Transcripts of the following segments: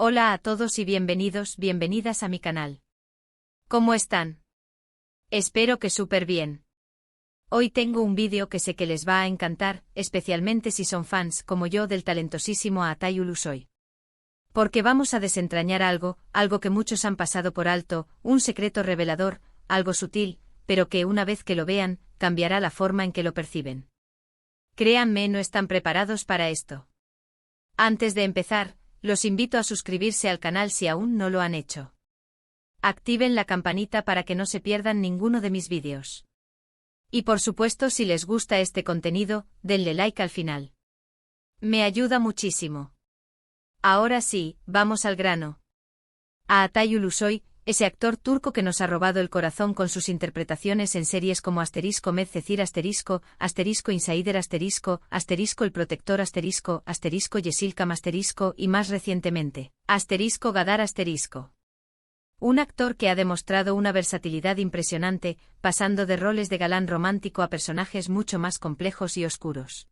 Hola a todos y bienvenidas a mi canal. ¿Cómo están? Espero que súper bien. Hoy tengo un vídeo que sé que les va a encantar, especialmente si son fans como yo del talentosísimo Atay Ulusoy. Porque vamos a desentrañar algo que muchos han pasado por alto, un secreto revelador, algo sutil, pero que una vez que lo vean, cambiará la forma en que lo perciben. Créanme, no están preparados para esto. Antes de empezar, los invito a suscribirse al canal si aún no lo han hecho. Activen la campanita para que no se pierdan ninguno de mis vídeos. Y por supuesto, si les gusta este contenido, denle like al final. Me ayuda muchísimo. Ahora sí, vamos al grano. A Atay Ulusoy, ese actor turco que nos ha robado el corazón con sus interpretaciones en series como Medcezir Insider El Protector Yeşilçam y más recientemente, Gadar Un actor que ha demostrado una versatilidad impresionante, pasando de roles de galán romántico a personajes mucho más complejos y oscuros.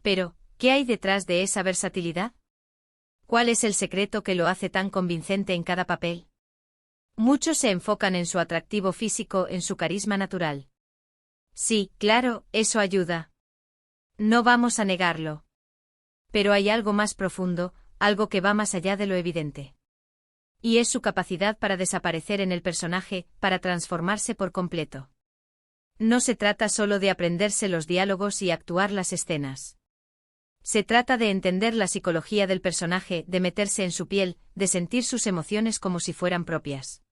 Pero, ¿qué hay detrás de esa versatilidad? ¿Cuál es el secreto que lo hace tan convincente en cada papel? Muchos se enfocan en su atractivo físico, en su carisma natural. Sí, claro, eso ayuda. No vamos a negarlo. Pero hay algo más profundo, algo que va más allá de lo evidente. Y es su capacidad para desaparecer en el personaje, para transformarse por completo. No se trata solo de aprenderse los diálogos y actuar las escenas. Se trata de entender la psicología del personaje, de meterse en su piel, de sentir sus emociones como si fueran propias.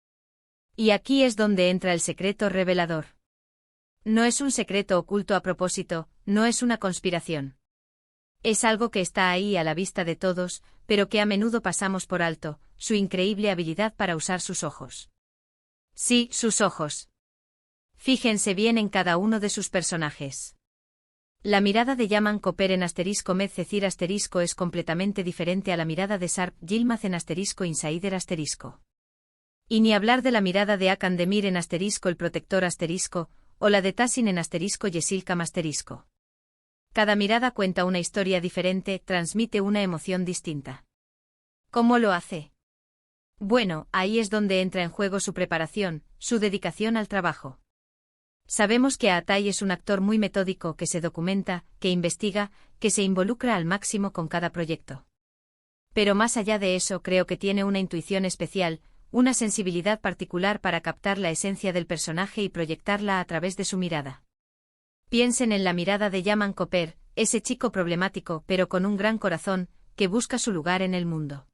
Y aquí es donde entra el secreto revelador. No es un secreto oculto a propósito, no es una conspiración. Es algo que está ahí a la vista de todos, pero que a menudo pasamos por alto, su increíble habilidad para usar sus ojos. Sí, sus ojos. Fíjense bien en cada uno de sus personajes. La mirada de Yaman Koper en Medcezir es completamente diferente a la mirada de Sarp Yılmaz en Insider Y ni hablar de la mirada de Hakan Demir en El Protector o la de Tahsin en Yeşilçam Cada mirada cuenta una historia diferente, transmite una emoción distinta. ¿Cómo lo hace? Bueno, ahí es donde entra en juego su preparación, su dedicación al trabajo. Sabemos que Atay es un actor muy metódico que se documenta, que investiga, que se involucra al máximo con cada proyecto. Pero más allá de eso, creo que tiene una intuición especial, una sensibilidad particular para captar la esencia del personaje y proyectarla a través de su mirada. Piensen en la mirada de Yaman Koper, ese chico problemático pero con un gran corazón, que busca su lugar en el mundo.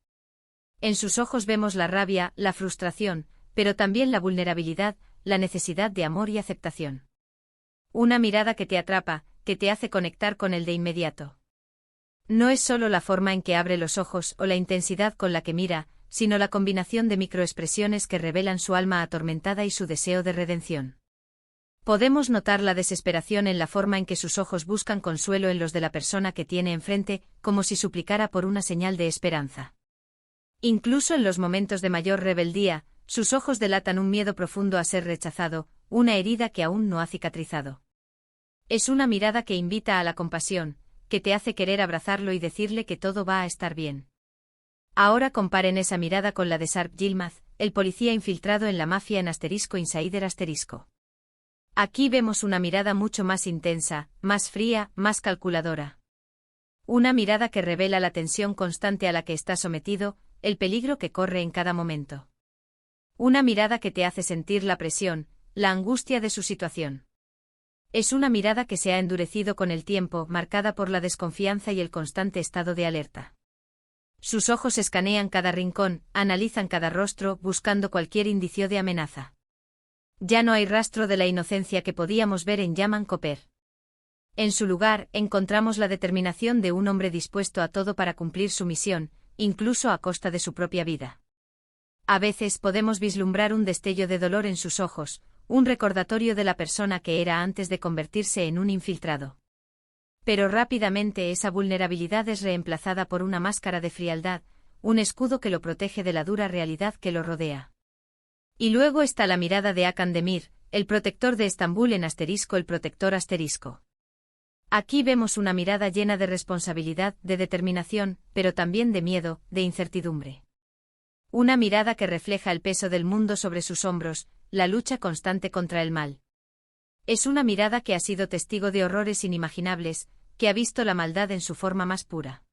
En sus ojos vemos la rabia, la frustración, pero también la vulnerabilidad, la necesidad de amor y aceptación. Una mirada que te atrapa, que te hace conectar con él de inmediato. No es solo la forma en que abre los ojos o la intensidad con la que mira, sino la combinación de microexpresiones que revelan su alma atormentada y su deseo de redención. Podemos notar la desesperación en la forma en que sus ojos buscan consuelo en los de la persona que tiene enfrente, como si suplicara por una señal de esperanza. Incluso en los momentos de mayor rebeldía, sus ojos delatan un miedo profundo a ser rechazado, una herida que aún no ha cicatrizado. Es una mirada que invita a la compasión, que te hace querer abrazarlo y decirle que todo va a estar bien. Ahora comparen esa mirada con la de Sarp Yılmaz, el policía infiltrado en la mafia en Insider Aquí vemos una mirada mucho más intensa, más fría, más calculadora. Una mirada que revela la tensión constante a la que está sometido, el peligro que corre en cada momento. Una mirada que te hace sentir la presión, la angustia de su situación. Es una mirada que se ha endurecido con el tiempo, marcada por la desconfianza y el constante estado de alerta. Sus ojos escanean cada rincón, analizan cada rostro, buscando cualquier indicio de amenaza. Ya no hay rastro de la inocencia que podíamos ver en Yaman Koper. En su lugar, encontramos la determinación de un hombre dispuesto a todo para cumplir su misión, incluso a costa de su propia vida. A veces podemos vislumbrar un destello de dolor en sus ojos, un recordatorio de la persona que era antes de convertirse en un infiltrado. Pero rápidamente esa vulnerabilidad es reemplazada por una máscara de frialdad, un escudo que lo protege de la dura realidad que lo rodea. Y luego está la mirada de Hakan Demir, el protector de Estambul en El Protector Aquí vemos una mirada llena de responsabilidad, de determinación, pero también de miedo, de incertidumbre. Una mirada que refleja el peso del mundo sobre sus hombros, la lucha constante contra el mal. Es una mirada que ha sido testigo de horrores inimaginables, que ha visto la maldad en su forma más pura.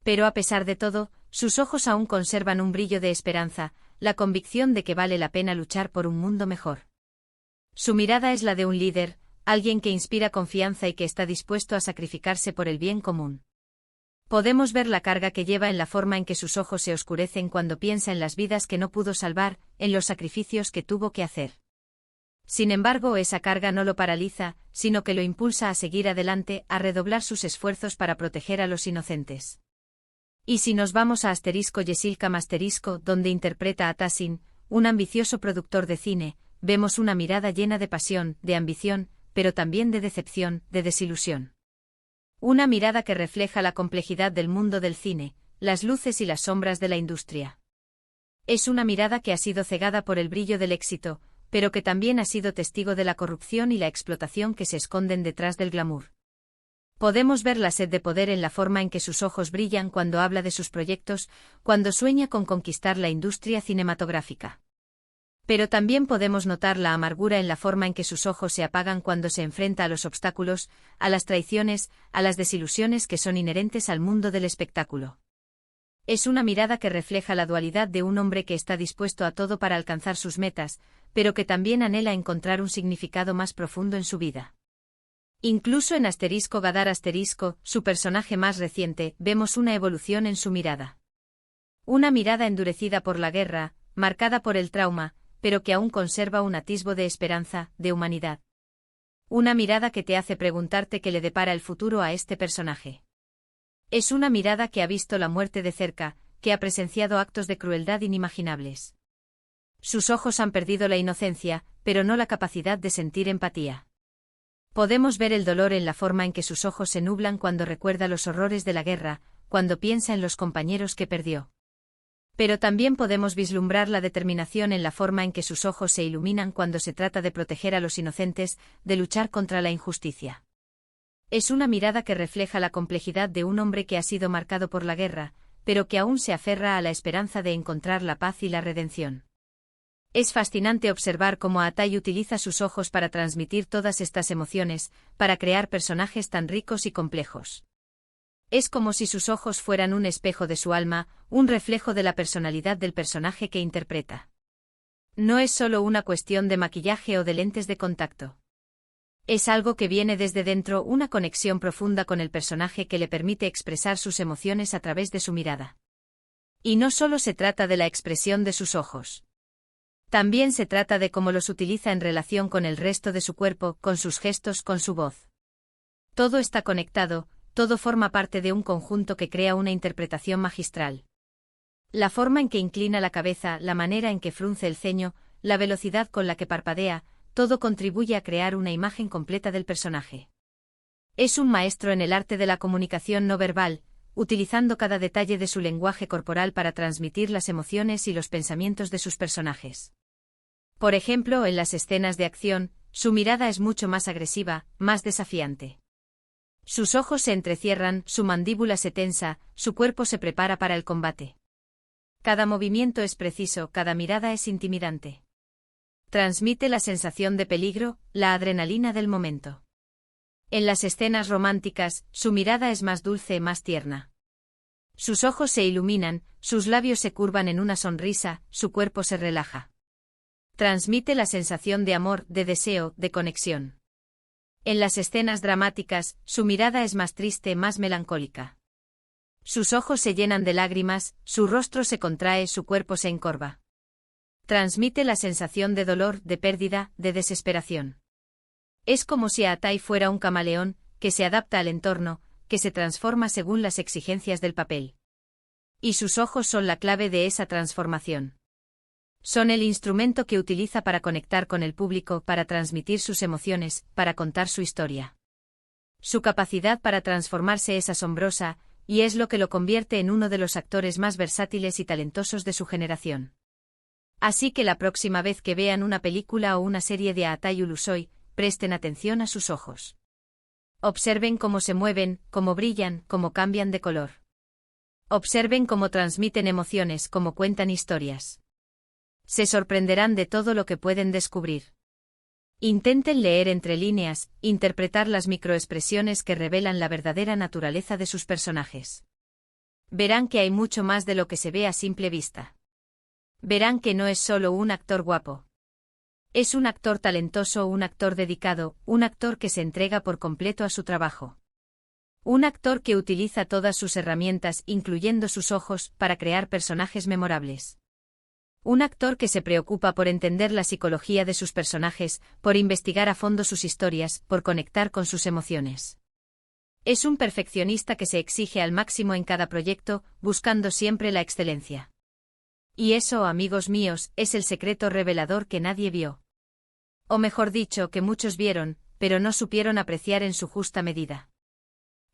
Pero a pesar de todo, sus ojos aún conservan un brillo de esperanza, la convicción de que vale la pena luchar por un mundo mejor. Su mirada es la de un líder, alguien que inspira confianza y que está dispuesto a sacrificarse por el bien común. Podemos ver la carga que lleva en la forma en que sus ojos se oscurecen cuando piensa en las vidas que no pudo salvar, en los sacrificios que tuvo que hacer. Sin embargo, esa carga no lo paraliza, sino que lo impulsa a seguir adelante, a redoblar sus esfuerzos para proteger a los inocentes. Y si nos vamos a *Yesilkam*, donde interpreta a Tahsin, un ambicioso productor de cine, vemos una mirada llena de pasión, de ambición, pero también de decepción, de desilusión. Una mirada que refleja la complejidad del mundo del cine, las luces y las sombras de la industria. Es una mirada que ha sido cegada por el brillo del éxito, pero que también ha sido testigo de la corrupción y la explotación que se esconden detrás del glamour. Podemos ver la sed de poder en la forma en que sus ojos brillan cuando habla de sus proyectos, cuando sueña con conquistar la industria cinematográfica. Pero también podemos notar la amargura en la forma en que sus ojos se apagan cuando se enfrenta a los obstáculos, a las traiciones, a las desilusiones que son inherentes al mundo del espectáculo. Es una mirada que refleja la dualidad de un hombre que está dispuesto a todo para alcanzar sus metas, pero que también anhela encontrar un significado más profundo en su vida. Incluso en *Gadar*, su personaje más reciente, vemos una evolución en su mirada. Una mirada endurecida por la guerra, marcada por el trauma, pero que aún conserva un atisbo de esperanza, de humanidad. Una mirada que te hace preguntarte qué le depara el futuro a este personaje. Es una mirada que ha visto la muerte de cerca, que ha presenciado actos de crueldad inimaginables. Sus ojos han perdido la inocencia, pero no la capacidad de sentir empatía. Podemos ver el dolor en la forma en que sus ojos se nublan cuando recuerda los horrores de la guerra, cuando piensa en los compañeros que perdió. Pero también podemos vislumbrar la determinación en la forma en que sus ojos se iluminan cuando se trata de proteger a los inocentes, de luchar contra la injusticia. Es una mirada que refleja la complejidad de un hombre que ha sido marcado por la guerra, pero que aún se aferra a la esperanza de encontrar la paz y la redención. Es fascinante observar cómo Atay utiliza sus ojos para transmitir todas estas emociones, para crear personajes tan ricos y complejos. Es como si sus ojos fueran un espejo de su alma, un reflejo de la personalidad del personaje que interpreta. No es solo una cuestión de maquillaje o de lentes de contacto. Es algo que viene desde dentro, una conexión profunda con el personaje que le permite expresar sus emociones a través de su mirada. Y no solo se trata de la expresión de sus ojos. También se trata de cómo los utiliza en relación con el resto de su cuerpo, con sus gestos, con su voz. Todo está conectado, todo forma parte de un conjunto que crea una interpretación magistral. La forma en que inclina la cabeza, la manera en que frunce el ceño, la velocidad con la que parpadea, todo contribuye a crear una imagen completa del personaje. Es un maestro en el arte de la comunicación no verbal, utilizando cada detalle de su lenguaje corporal para transmitir las emociones y los pensamientos de sus personajes. Por ejemplo, en las escenas de acción, su mirada es mucho más agresiva, más desafiante. Sus ojos se entrecierran, su mandíbula se tensa, su cuerpo se prepara para el combate. Cada movimiento es preciso, cada mirada es intimidante. Transmite la sensación de peligro, la adrenalina del momento. En las escenas románticas, su mirada es más dulce, más tierna. Sus ojos se iluminan, sus labios se curvan en una sonrisa, su cuerpo se relaja. Transmite la sensación de amor, de deseo, de conexión. En las escenas dramáticas, su mirada es más triste, más melancólica. Sus ojos se llenan de lágrimas, su rostro se contrae, su cuerpo se encorva. Transmite la sensación de dolor, de pérdida, de desesperación. Es como si Atay fuera un camaleón, que se adapta al entorno, que se transforma según las exigencias del papel. Y sus ojos son la clave de esa transformación. Son el instrumento que utiliza para conectar con el público, para transmitir sus emociones, para contar su historia. Su capacidad para transformarse es asombrosa, y es lo que lo convierte en uno de los actores más versátiles y talentosos de su generación. Así que la próxima vez que vean una película o una serie de Atay Ulusoy, presten atención a sus ojos. Observen cómo se mueven, cómo brillan, cómo cambian de color. Observen cómo transmiten emociones, cómo cuentan historias. Se sorprenderán de todo lo que pueden descubrir. Intenten leer entre líneas, interpretar las microexpresiones que revelan la verdadera naturaleza de sus personajes. Verán que hay mucho más de lo que se ve a simple vista. Verán que no es solo un actor guapo. Es un actor talentoso, un actor dedicado, un actor que se entrega por completo a su trabajo. Un actor que utiliza todas sus herramientas, incluyendo sus ojos, para crear personajes memorables. Un actor que se preocupa por entender la psicología de sus personajes, por investigar a fondo sus historias, por conectar con sus emociones. Es un perfeccionista que se exige al máximo en cada proyecto, buscando siempre la excelencia. Y eso, amigos míos, es el secreto revelador que nadie vio. O mejor dicho, que muchos vieron, pero no supieron apreciar en su justa medida.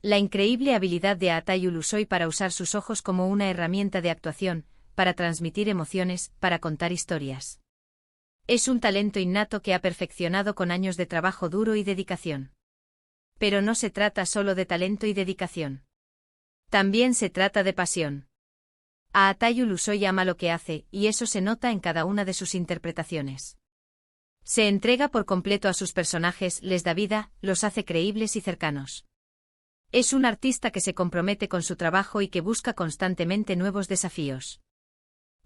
La increíble habilidad de Atay Ulusoy para usar sus ojos como una herramienta de actuación, para transmitir emociones, para contar historias. Es un talento innato que ha perfeccionado con años de trabajo duro y dedicación. Pero no se trata solo de talento y dedicación. También se trata de pasión. A Atay Ulusoy ama lo que hace, y eso se nota en cada una de sus interpretaciones. Se entrega por completo a sus personajes, les da vida, los hace creíbles y cercanos. Es un artista que se compromete con su trabajo y que busca constantemente nuevos desafíos.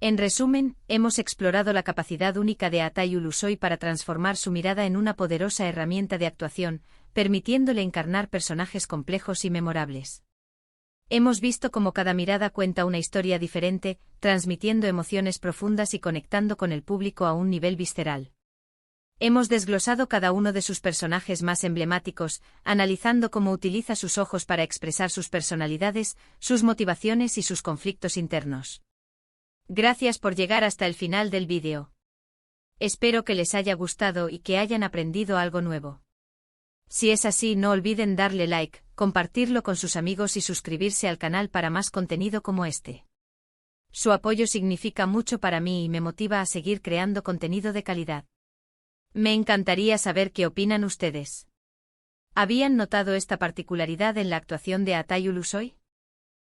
En resumen, hemos explorado la capacidad única de Atay Ulusoy para transformar su mirada en una poderosa herramienta de actuación, permitiéndole encarnar personajes complejos y memorables. Hemos visto cómo cada mirada cuenta una historia diferente, transmitiendo emociones profundas y conectando con el público a un nivel visceral. Hemos desglosado cada uno de sus personajes más emblemáticos, analizando cómo utiliza sus ojos para expresar sus personalidades, sus motivaciones y sus conflictos internos. Gracias por llegar hasta el final del vídeo. Espero que les haya gustado y que hayan aprendido algo nuevo. Si es así, no olviden darle like, compartirlo con sus amigos y suscribirse al canal para más contenido como este. Su apoyo significa mucho para mí y me motiva a seguir creando contenido de calidad. Me encantaría saber qué opinan ustedes. ¿Habían notado esta particularidad en la actuación de Atay Ulusoy?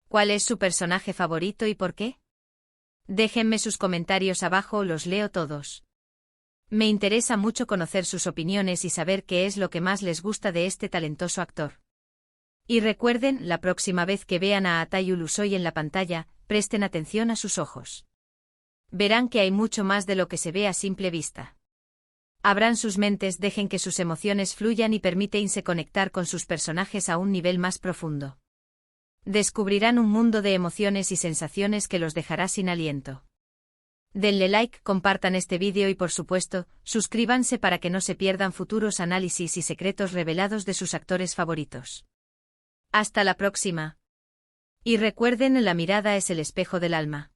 ¿Cuál es su personaje favorito y por qué? Déjenme sus comentarios abajo, los leo todos. Me interesa mucho conocer sus opiniones y saber qué es lo que más les gusta de este talentoso actor. Y recuerden, la próxima vez que vean a Atay Ulusoy en la pantalla, presten atención a sus ojos. Verán que hay mucho más de lo que se ve a simple vista. Abran sus mentes, dejen que sus emociones fluyan y permítanse conectar con sus personajes a un nivel más profundo. Descubrirán un mundo de emociones y sensaciones que los dejará sin aliento. Denle like, compartan este vídeo y por supuesto, suscríbanse para que no se pierdan futuros análisis y secretos revelados de sus actores favoritos. Hasta la próxima. Y recuerden, la mirada es el espejo del alma.